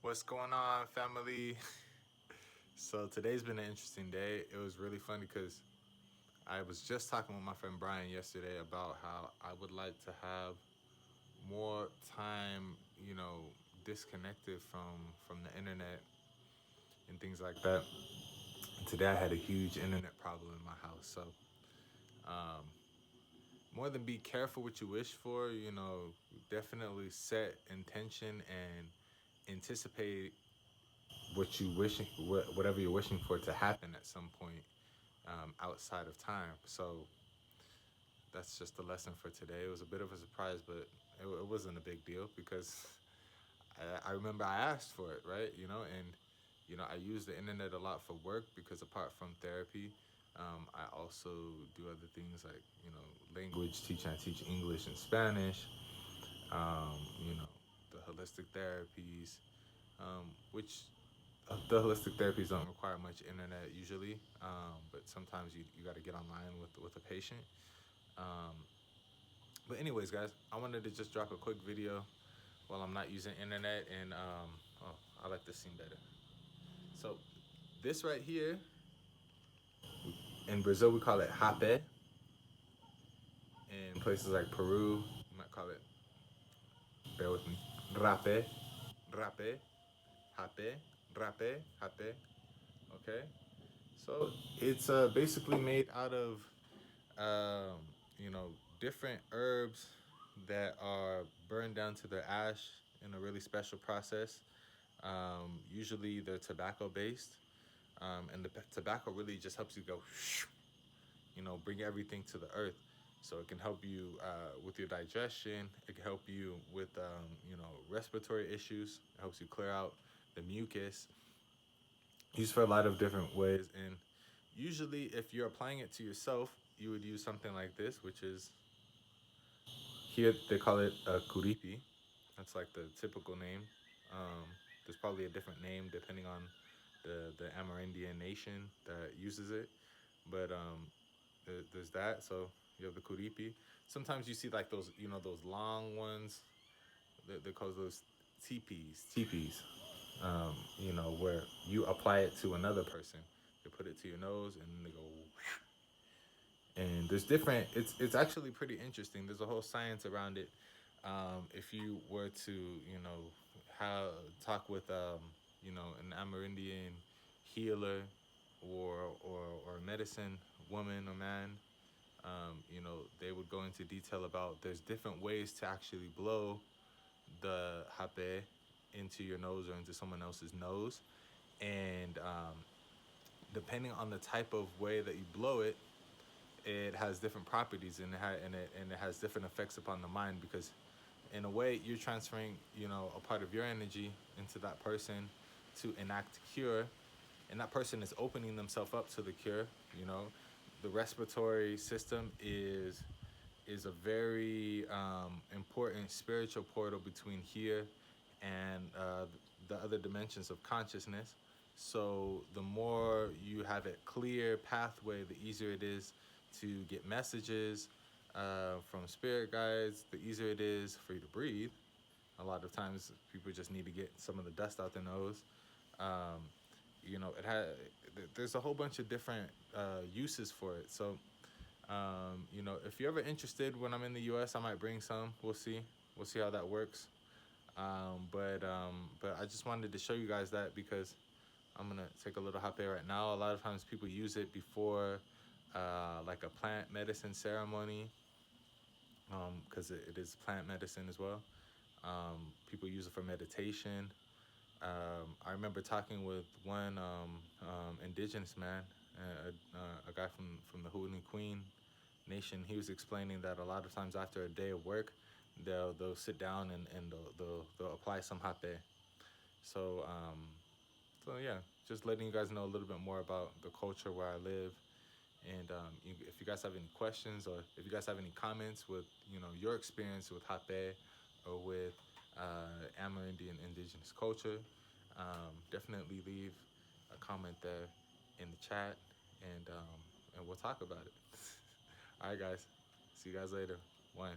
What's going on, family? So today's been an interesting day. It was really funny because I was just talking with my friend Brian yesterday about how I would like to have more time, disconnected from the internet and things like that. And today I had a huge internet problem in my house. So more than be careful what you wish for, definitely set intention and anticipate what you wishing, whatever you're wishing for to happen at some point outside of time. So that's just the lesson for today. It was a bit of a surprise, but it wasn't a big deal because I remember I asked for it, right? And I use the internet a lot for work because apart from therapy, I also do other things like language teaching. I teach English and Spanish. The holistic therapies, which the holistic therapies don't require much internet usually, but sometimes you got to get online with a patient. Um, but anyways, guys, I wanted to just drop a quick video while I'm not using internet, and oh, I like this scene better. So this right here, in Brazil we call it hape. In places like Peru, you might call it, bear with me, rape, rape, hape, rape, hape. Okay, so it's basically made out of um, you know, different herbs that are burned down to their ash in a really special process. Usually they're tobacco based, and the tobacco really just helps you go, bring everything to the earth. So it can help you with your digestion. It can help you with, respiratory issues. It helps you clear out the mucus. Used for a lot of different ways, and usually if you're applying it to yourself, you would use something like this, which is here they call it a kuripi. That's like the typical name. Um, there's probably a different name depending on the Amerindian nation that uses it, but there's that. So you have the kuripi. Sometimes you see like those, those long ones. They call those teepees. Where you apply it to another person. They put it to your nose and then they go. And there's different. It's actually pretty interesting. There's a whole science around it. If you were to have talk with an Amerindian healer or medicine woman or man, they would go into detail about there's different ways to actually blow the hape into your nose or into someone else's nose, and depending on the type of way that you blow it, it has different properties, and it has different effects upon the mind, because in a way you're transferring a part of your energy into that person to enact cure, and that person is opening themselves up to the cure. The respiratory system is a very important spiritual portal between here and the other dimensions of consciousness. So the more you have a clear pathway, the easier it is to get messages from spirit guides, the easier it is for you to breathe. A lot of times people just need to get some of the dust out their nose. Um, it has, there's a whole bunch of different uses for it. So if you're ever interested, when I'm in the U.S., I might bring some. We'll see. We'll see how that works. But I just wanted to show you guys that because I'm gonna take a little hape right now. A lot of times people use it before like a plant medicine ceremony, because it is plant medicine as well. People use it for meditation. I remember talking with one indigenous man, a guy from the Hooni Queen Nation. He was explaining that a lot of times after a day of work, they'll sit down and they'll apply some hape. So yeah, just letting you guys know a little bit more about the culture where I live. And if you guys have any questions, or if you guys have any comments with your experience with hape or with Amerindian indigenous culture, definitely leave a comment there in the chat, and we'll talk about it. All right, guys. See you guys later. One.